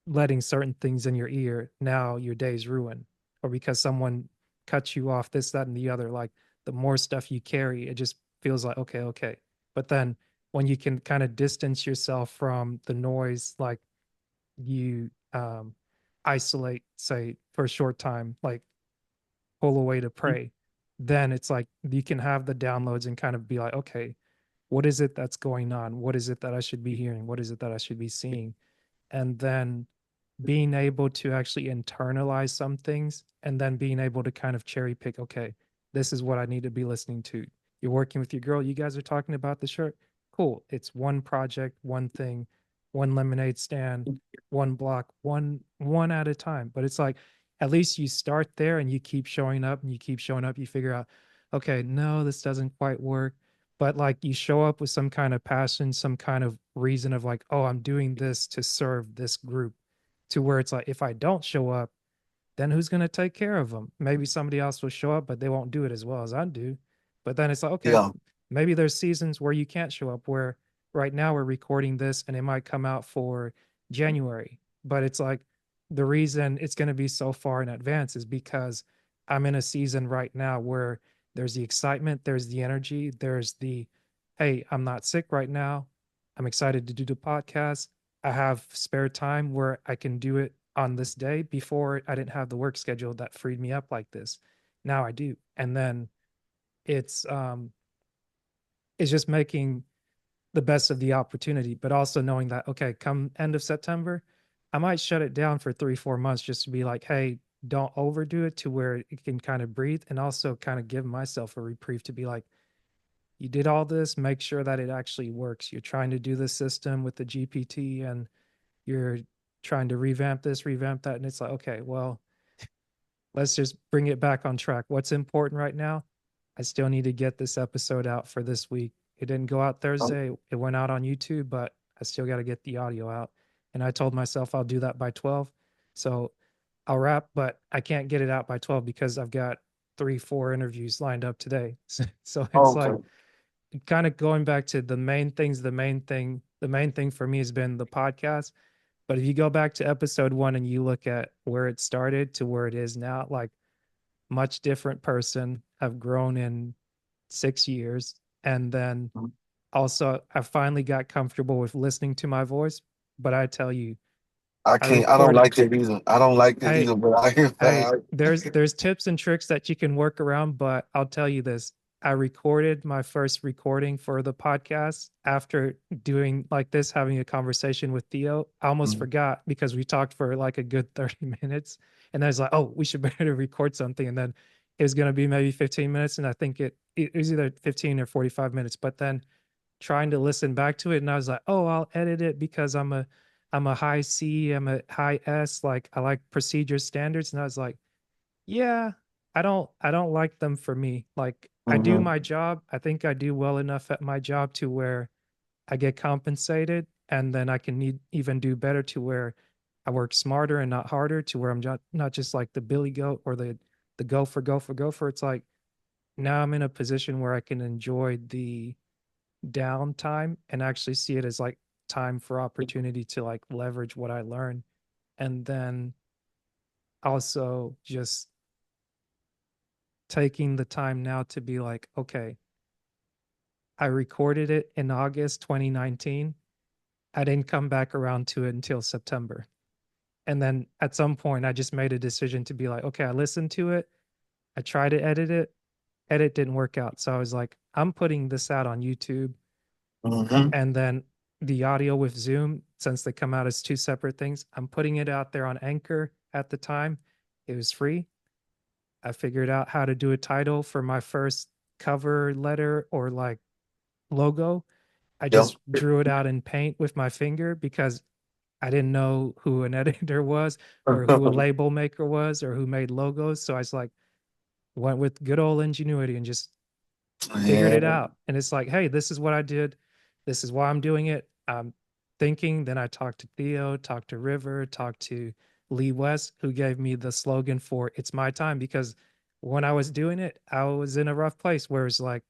letting certain things in your ear, now your day's ruined. Or because someone cuts you off, this, that, and the other. Like the more stuff you carry, it just feels like, okay, okay. But then when you can kind of distance yourself from the noise, like you isolate, say, for a short time, like pull away to pray, then it's like you can have the downloads and kind of be like, okay, what is it that's going on? What is it that I should be hearing? What is it that I should be seeing? And then being able to actually internalize some things and then being able to kind of cherry pick, okay, this is what I need to be listening to. You're working with your girl, you guys are talking about the shirt. Cool. It's one project, one thing, one lemonade stand, one block, one at a time. But it's like at least you start there and you keep showing up and you keep showing up, you figure out, okay, no, this doesn't quite work. But like you show up with some kind of passion, some kind of reason of like, oh, I'm doing this to serve this group, to where it's like if I don't show up, then who's going to take care of them? Maybe somebody else will show up, but they won't do it as well as I do. But then it's like, okay, Yeah, maybe there's seasons where you can't show up, where right now we're recording this and it might come out for January. But it's like the reason it's going to be so far in advance is because I'm in a season right now where there's the excitement, there's the energy, there's the, hey, I'm not sick right now. I'm excited to do the podcast. I have spare time where I can do it on this day. Before I didn't have the work schedule that freed me up like this. Now I do. And then it's it's just making the best of the opportunity, but also knowing that okay, come end of September, I might shut it down for 3-4 months just to be like, hey, don't overdo it to where it can kind of breathe, and also kind of give myself a reprieve to be like, you did all this, make sure that it actually works. You're trying to do this system with the GPT and you're trying to revamp this, revamp that. And it's like, okay, well, let's just bring it back on track. What's important right now? I still need to get this episode out for this week. It didn't go out Thursday. It went out on YouTube, but I still got to get the audio out. And I told myself I'll do that by 12. So I'll wrap, but I can't get it out by 12 because I've got 3-4 interviews lined up today. So it's like okay. kind of going back to the main things, the main thing for me has been the podcast. But if you go back to episode one and you look at where it started to where it is now, like much different person. I've grown in 6 years. And then also, I finally got comfortable with listening to my voice. But I tell you, I I can't. I don't recorded, like that either. I don't like that I either. But Hey, there's tips and tricks that you can work around, but I'll tell you this. I recorded my first recording for the podcast after doing like this, having a conversation with Theo. I almost forgot because we talked for like a good 30 minutes. And I was like, oh, we should better record something. And then it was gonna be maybe 15 minutes. And I think it was either 15 or 45 minutes. But then trying to listen back to it and I was like, "Oh, I'll edit it because I'm a high C, I'm a high S, like I like procedure standards." And I was like, "Yeah, I don't like them for me. Like I do mm-hmm. my job. I think I do well enough at my job to where I get compensated and then I can even do better to where I work smarter and not harder to where I'm not just like the billy goat or the gopher. It's like now I'm in a position where I can enjoy the downtime and actually see it as like time for opportunity to like leverage what I learned. And then also just taking the time now to be like, okay, I recorded it in August 2019. I didn't come back around to it until September. And then at some point, I just made a decision to be like, okay, I listened to it. I tried to edit it. Edit didn't work out. So I was like, I'm putting this out on YouTube. Mm-hmm. And then the audio with Zoom, since they come out as two separate things, I'm putting it out there on Anchor at the time. It was free. I figured out how to do a title for my first cover letter or like logo. I Yep. just drew it out in paint with my finger because I didn't know who an editor was or who a label maker was or who made logos. So I was like, went with good old ingenuity and just figured it Yeah. out. And it's like, hey, this is what I did. This is why I'm doing it. I'm thinking. Then I talked to Theo, talked to River, talked to Lee West, who gave me the slogan for It's My Time. Because when I was doing it, I was in a rough place where it's like,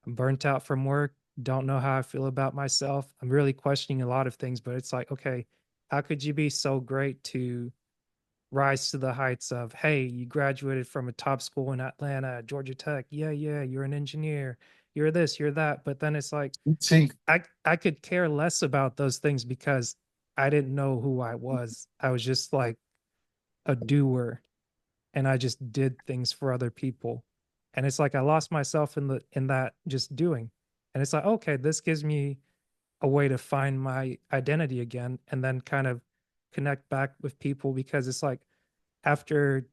I'm burnt out from work, don't know how I feel about myself. I'm really questioning a lot of things, but it's like, okay, how could you be so great to rise to the heights of, hey, you graduated from a top school in Atlanta, Georgia Tech. Yeah, yeah, you're an engineer. You're this, you're that. But then it's like See, I could care less about those things because I didn't know who I was. I was just like a doer and I just did things for other people. And it's like I lost myself in that just doing. And it's like, okay, this gives me a way to find my identity again and then kind of connect back with people because it's like after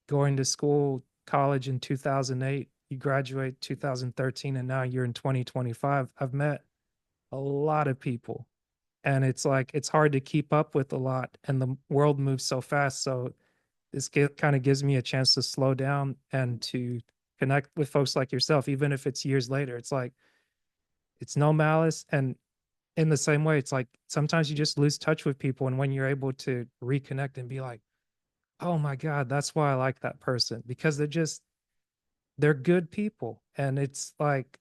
going to school, college in 2008, you graduate 2013, and now you're in 2025. I've met a lot of people, and it's like it's hard to keep up with a lot, and the world moves so fast. So kind of gives me a chance to slow down and to connect with folks like yourself, even if it's years later. It's like it's no malice, and in the same way, it's like sometimes you just lose touch with people, and when you're able to reconnect and be like, oh my god, that's why I like that person because they're good people. And it's like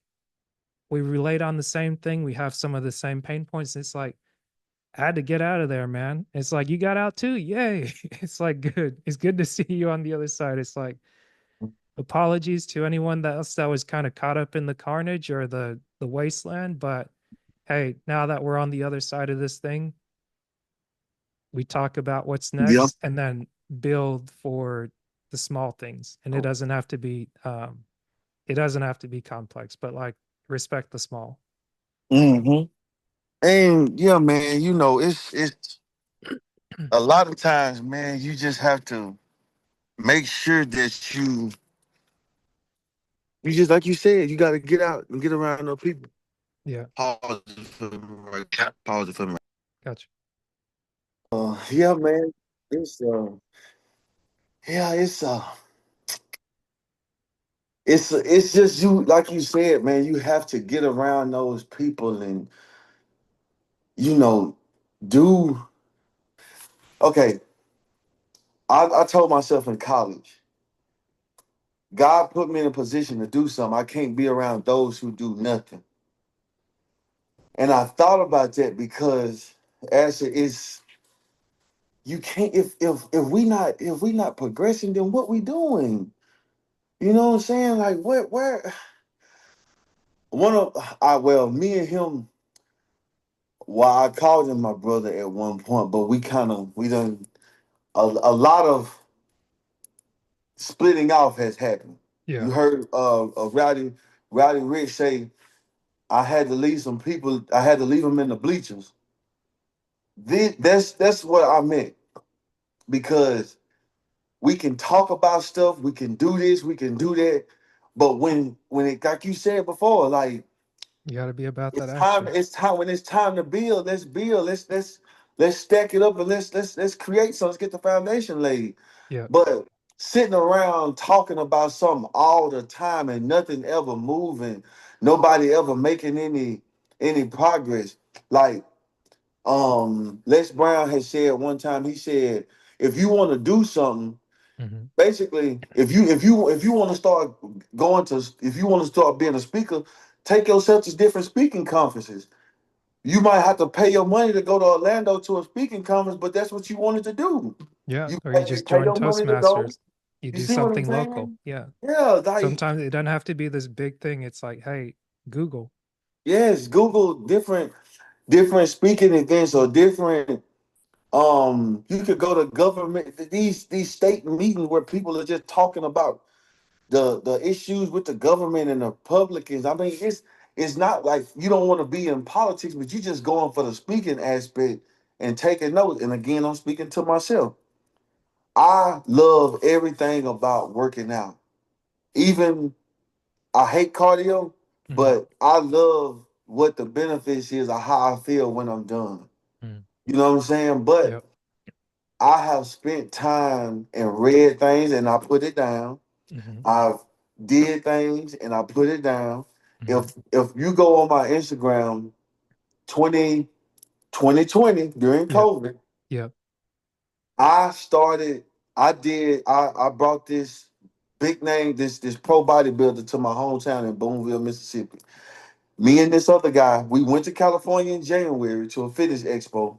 we relate on the same thing. We have some of the same pain points. It's like I had to get out of there, man. It's like you got out too. Yay. It's like good. It's good to see you on the other side. It's like apologies to anyone else that was kind of caught up in the carnage or the wasteland. But hey, now that we're on the other side of this thing, we talk about what's yep. next and then build for the small things. And it doesn't have to be complex, but like respect the small. Mm-hmm. And yeah, man, it's a lot of times, man, you just have to make sure that you just like you said, you got to get out and get around those people. Yeah, Pause it for me, right? Pause it for me. gotcha. Yeah, man. It's yeah, it's just you, like you said, man. You have to get around those people and you know do. Okay, I told myself in college, God put me in a position to do something. I can't be around those who do nothing. And I thought about that because actually it's you can't if we not progressing, then what we doing? You know what I'm saying? Like what where one of I well, me and him, well, I called him my brother at one point, but we done a lot of splitting off has happened. Yeah, You heard Rowdy Rich say I had to leave some people, I had to leave them in the bleachers. That's what I meant because we can talk about stuff, we can do this, we can do that, but when it like you said before, like you got to be about that it's time. action. It's time when it's time to build. Let's build. Let's stack it up and let's create. So let's get the foundation laid. Yeah. But sitting around talking about something all the time and nothing ever moving, nobody ever making any progress. Like Les Brown has said one time. He said, if you want to do something, Hmm. basically, if you want to start if you want to start being a speaker, take yourself to different speaking conferences. You might have to pay your money to go to Orlando to a speaking conference, but that's what you wanted to do. Yeah. You Or you just pay join your money to go. Toastmasters. You You do see what I'm something local. saying? Yeah. Yeah, like Sometimes it doesn't have to be this big thing. It's like, hey, Google. yes, Google different speaking events or different you could go to government these state meetings where people are just talking about the issues with the government and the Republicans. I mean, it's not like you don't want to be in politics, but you just going for the speaking aspect and taking notes. And again, I'm speaking to myself. I love everything about working out. Even I hate cardio, Mm, but I love what the benefits is of how I feel when I'm done. mm. You know what I'm saying? But Yep. I have spent time and read things and I put it down. Hmm. I've did things and I put it down. Hmm. If you go on my Instagram 2020 during Yep. COVID, Yep. I started, I brought this big name, this pro bodybuilder to my hometown in Boonville, Mississippi. Me and this other guy, we went to California in January to a fitness expo.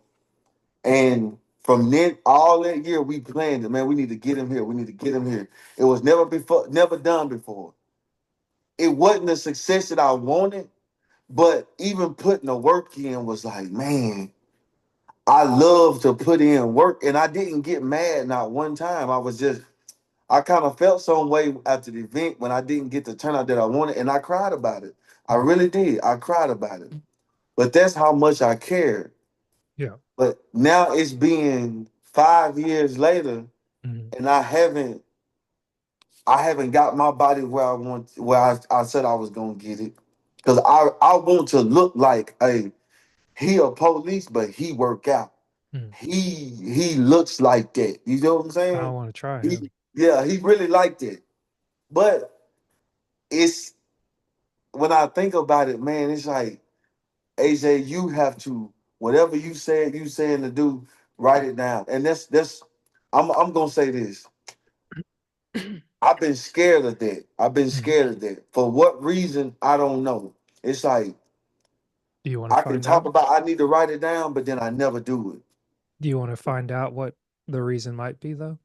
And from then all that year we planned it, man, we need to get him here. We need to get him here. It was never done before. It wasn't the success that I wanted, but even putting the work in was like, man, I love to put in work. And I didn't get mad not one time. I kind of felt some way after the event when I didn't get the turnout that I wanted. And I cried about it. I Mm. really did. I cried about it. But that's how much I cared. Yeah. But now it's been 5 years later, Hmm. and I haven't got my body where I want, where I said I was gonna get it. Cause I want to look like he a police, but he work out. Mm. He looks like that. You know what I'm I saying? want to try. Yeah. He yeah, he really liked it. But it's when I think about it, man, it's like AJ, you have to whatever you said you saying to do, write it down. And that's I'm gonna say this. I've been scared of that. I've been Mm. scared of that. For what reason? I don't know. It's like Do you want to I can find talk out? about I need to write it down, but then I never do it. Do you want to find out what the reason might be, though?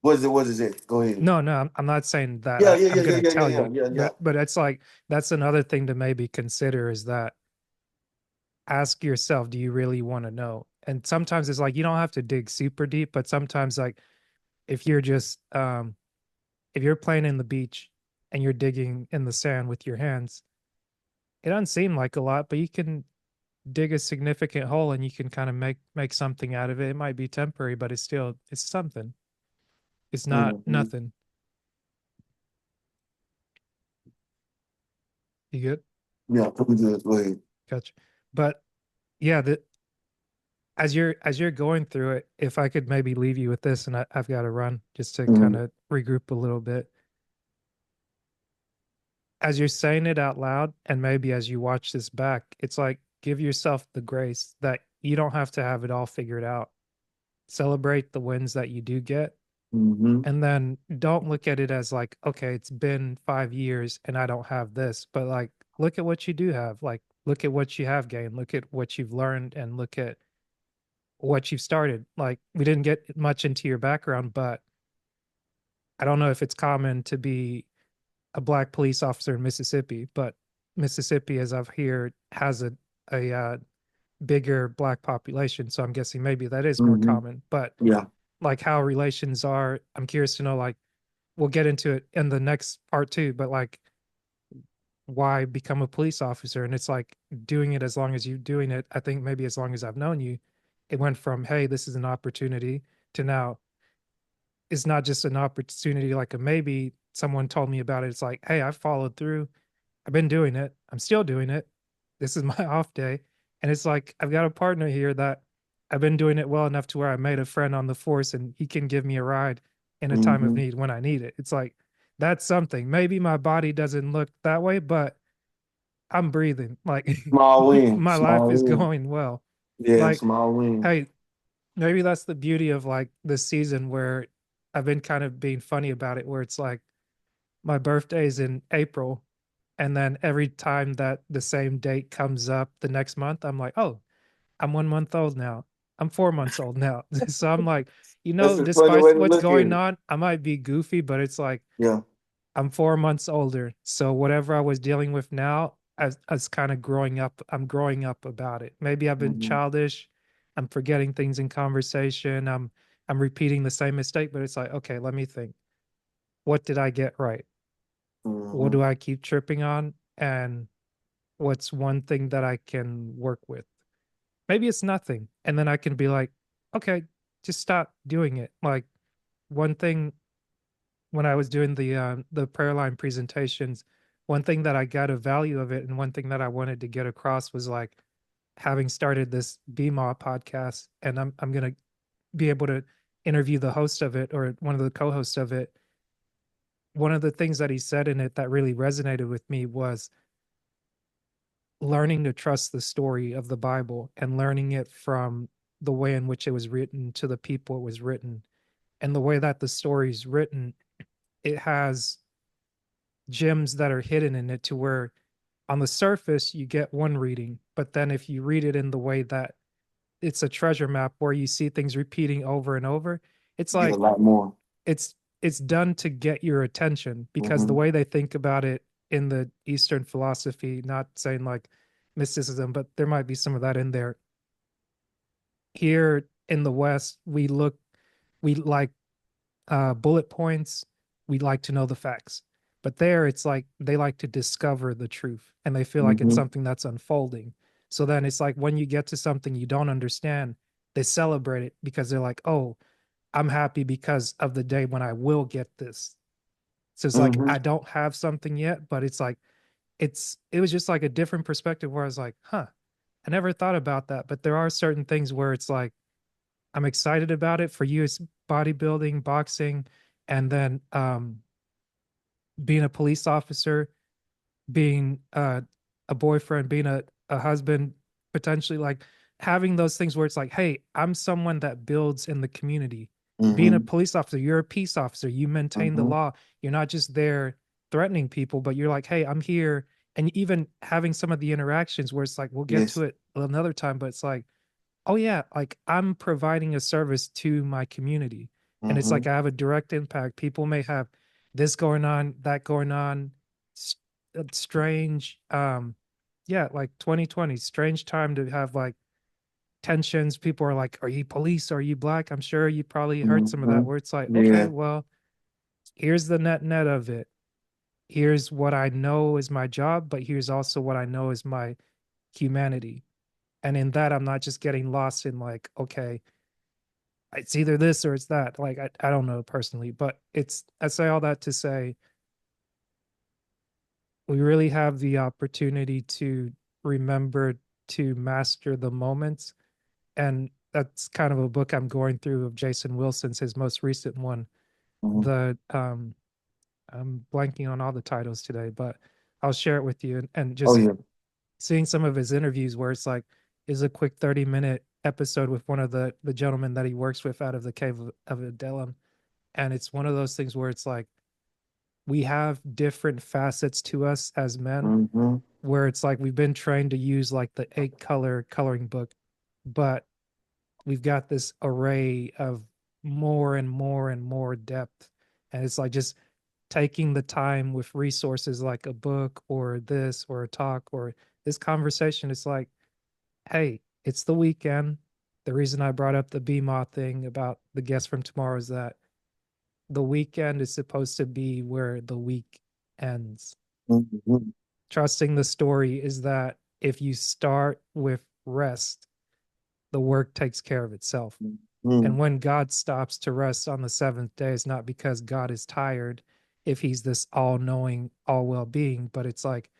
What is it? What is it? Go ahead. No, no, I'm not saying that. Yeah, yeah, I'm yeah, going yeah, to yeah, yeah, tell yeah, you, yeah, yeah. but it's like that's another thing to maybe consider is that ask yourself, do you really want to know? And sometimes it's like you don't have to dig super deep, but sometimes like if you're just if you're playing in the beach and you're digging in the sand with your hands, it doesn't seem like a lot, but you can dig a significant hole and you can kind of make something out of it. It might be temporary, but it's something. It's not Hmm. nothing. You good? Yeah, pretty good. Go ahead. Gotcha. But yeah, the as you're going through it, if I could maybe leave you with this, and I've got to run just to kind Hmm. of regroup a little bit. As you're saying it out loud, and maybe as you watch this back, it's like give yourself the grace that you don't have to have it all figured out. Celebrate the wins that you do get, Hmm. and then don't look at it as like, okay, it's been 5 years and I don't have this, but like look at what you do have. Like look at what you have gained, look at what you've learned, and look at what you've started. Like we didn't get much into your background, but I don't know if it's common to be a black police officer in Mississippi, but Mississippi, as I've heard, has a bigger black population. So I'm guessing maybe that is more Hmm. common. But Yeah. like how relations are, I'm curious to know. Like we'll get into it in the next part too. But like why become a police officer? And it's like doing it as long as you're doing it. I think maybe as long as I've known you, it went from hey, this is an opportunity to now it's not just an opportunity like a maybe someone told me about it. It's like, hey, I followed through. I've been doing it. I'm still doing it. This is my off day. And it's like I've got a partner here that I've been doing it well enough to where I made a friend on the force and he can give me a ride in a time of Hmm. need when I need it. It's like that's something. Maybe my body doesn't look that way, but I'm breathing. Like Small win. my life Small is win. going well. Yeah, Like, small win. hey, maybe that's the beauty of like this season where I've been kind of being funny about it, where it's like my birthday's in April And then every time that the same date comes up the next month, I'm like, oh, I'm 1 month old now. I'm 4 months old now. So I'm like, That's a funny despite way to what's look at going it. on, I might be goofy, but it's like Yeah. I'm 4 months older. So whatever I was dealing with now, as kind of growing up, I'm growing up about it. Maybe I've been Mm-hmm. childish. I'm forgetting things in conversation. I'm repeating the same mistake, but it's like, okay, let me think. What did I get right? What Mm-hmm. do I keep tripping on? And what's one thing that I can work with? Maybe it's nothing. And then I can be like, okay, just stop doing it. Like one thing when I was doing the prayer line presentations, one thing that I got a value of it and one thing that I wanted to get across was like having started this BMA podcast and I'm gonna be able to interview the host of it or one of the co-hosts of it. One of the things that he said in it that really resonated with me was learning to trust the story of the Bible and learning it from the way in which it was written to the people it was written. And the way that the story is written, it has gems that are hidden in it to where on the surface you get one reading, but then if you read it in the way that it's a treasure map where you see things repeating over and over, it's You get a like lot more. it's done to get your attention because the Mm-hmm. way they think about it in the Eastern philosophy, not saying like mysticism, but there might be some of that in there. Here in the West, we like bullet points. We like to know the facts. But there, it's like they like to discover the truth and they feel like it's Mm-hmm. something that's unfolding. So then it's like when you get to something you don't understand, they celebrate it because they're like, oh, I'm happy because of the day when I will get this. So it's like Mm-hmm. I don't have something yet, but it's like it was just like a different perspective where I was like, huh, I never thought about that. But there are certain things where it's like I'm excited about it. For you, it's bodybuilding, boxing, and then being a police officer, being a boyfriend, being a husband, potentially like having those things where it's like, hey, I'm someone that builds in the community. Being a Mm-hmm. police officer, you're a peace officer. You maintain the Mm-hmm. law. You're not just there threatening people, but you're like, hey, I'm here. And even having some of the interactions where it's like, we'll get Yes. to it another time, but it's like, oh yeah, like I'm providing a service to my community. And it's Mm-hmm. like I have a direct impact. People may have this going on, that going on, strange yeah, like 2020, strange time to have like tensions. People are like, are you police? Are you black? I'm sure you probably heard some of that Mm-hmm. where it's like, okay, Yeah. well, here's the net of it. Here's what I know is my job, but here's also what I know is my humanity. And in that, I'm not just getting lost in like, okay, it's either this or it's that. Like, I don't know personally, but I say all that to say we really have the opportunity to remember to master the moments. And that's kind of a book I'm going through of Jason Wilson's, his most recent one. Mm-hmm. The, I'm blanking on all the titles today, but I'll share it with you and Oh just yeah. seeing some of his interviews where it's like is a quick 30-minute episode with one of the gentlemen that he works with out of the cave of Adullam. And it's one of those things where it's like we have different facets to us as men Mm-hmm. where it's like we've been trained to use like the 8 color coloring book, but we've got this array of more and more and more depth. And it's like just taking the time with resources like a book or this or a talk or this conversation. It's like, hey, it's the weekend. The reason I brought up the BMA thing about the guest from tomorrow is that the weekend is supposed to be where the week ends. Mm-hmm. Trusting the story is that if you start with rest, the work takes care of itself. Mm-hmm. And when God stops to rest on the seventh day, it's not because God is tired, if he's this all knowing, all well being, but it's like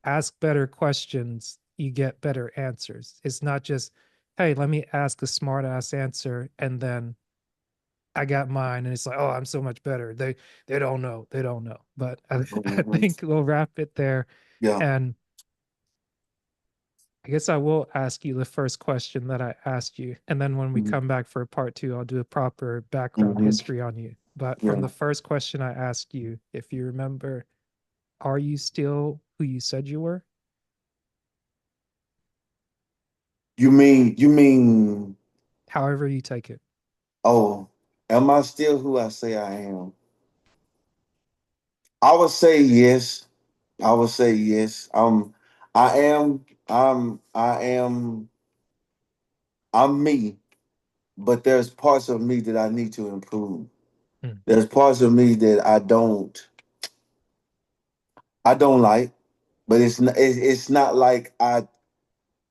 ask better questions, you get better answers. It's not just, hey, let me ask a smart ass answer and then I got mine and it's like, oh, I'm so much better. They don't know. They don't know. But I Mm-hmm. think we'll wrap it there. Yeah. And I guess I will ask you the first question that I asked you. And then when we Mm-hmm. come back for part two, I'll do a proper background Mm-hmm. history on you. But from Yeah. the first question I asked you, if you remember, Are you still who you said you were? You mean, However you take it. oh, am I still who I say I am? I would say yes. I would say yes. I'm me, but there's parts of me that I need to improve. Mm, There's parts of me that I don't like, but it's not like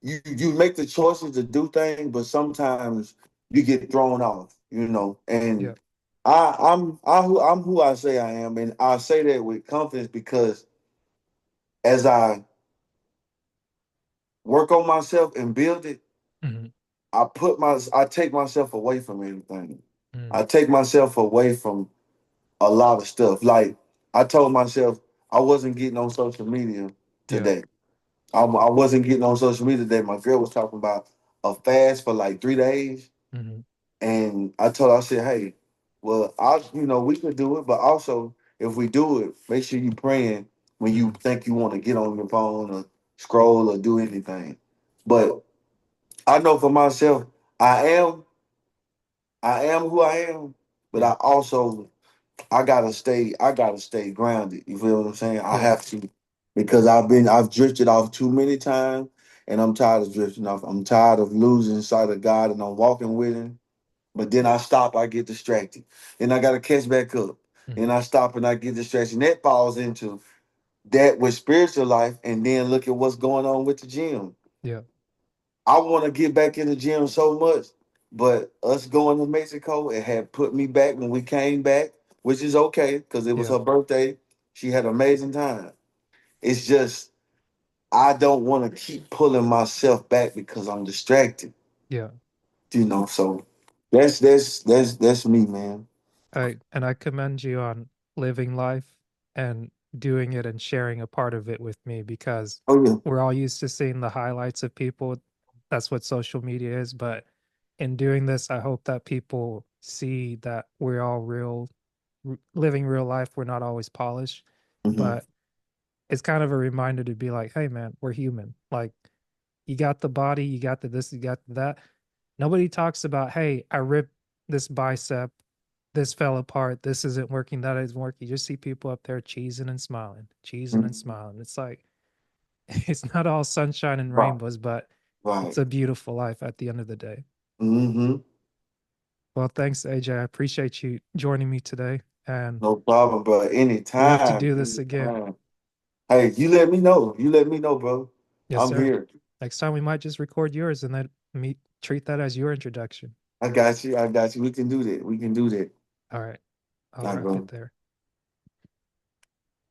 you make the choices to do things, but sometimes you get thrown off, yeah. and I'm who I say I am, and I say that with confidence because as I work on myself and build it, Hmm. I take myself away from everything. Mm, I take myself away from a lot of stuff. Like I told myself I wasn't getting on social media yeah. today. I wasn't getting on social media today. My girl was talking about a fast for like 3 days. Hmm. And I told her, I said, hey, well, we could do it, but also if we do it, make sure you praying when you Hmm. think you want to get on your phone or scroll or do anything. But I know for myself, I am I am who I am, but Yeah. I gotta stay grounded. You feel what I'm saying? I Yeah. have to because I've drifted off too many times and I'm tired of drifting off. I'm tired of losing sight of God and I'm walking with him. But then I stop, I get distracted. Then I gotta catch back up. Hmm. And I stop and I get distracted. And that falls into that with spiritual life, and then look at what's going on with the gym. Yeah. I want to get back in the gym so much, but us going to Mexico, it had put me back when we came back, which is okay because it was Yeah. her birthday. She had an amazing time. It's just I don't want to keep pulling myself back because I'm distracted, Yeah. So that's me, man. I commend you on living life and doing it and sharing a part of it with me because Oh yeah. we're all used to seeing the highlights of people. That's what social media is. But in doing this, I hope that people see that we're all living real life. We're not always polished, Hmm. but it's kind of a reminder to be like, hey, man, we're human. Like, you got the body, you got the this, you got that. Nobody talks about, hey, I ripped this bicep, this fell apart, this isn't working, that isn't working. You just see people up there cheesing and smiling, cheesing and smiling. It's like, it's not all sunshine and Right. rainbows, but it's Right. a beautiful life at the end of the day. Hmm. Well, thanks, AJ. I appreciate you joining me today. And No problem, bro. we have to Anytime. do this again. Anytime. Hey, you let me know. You let me know, bro. Yes, I'm sir. here. Next time we might just record yours and then me treat that as your introduction. I got you. I got you. We can do that. We can do that. All right. I'll All right, wrap it bro. there.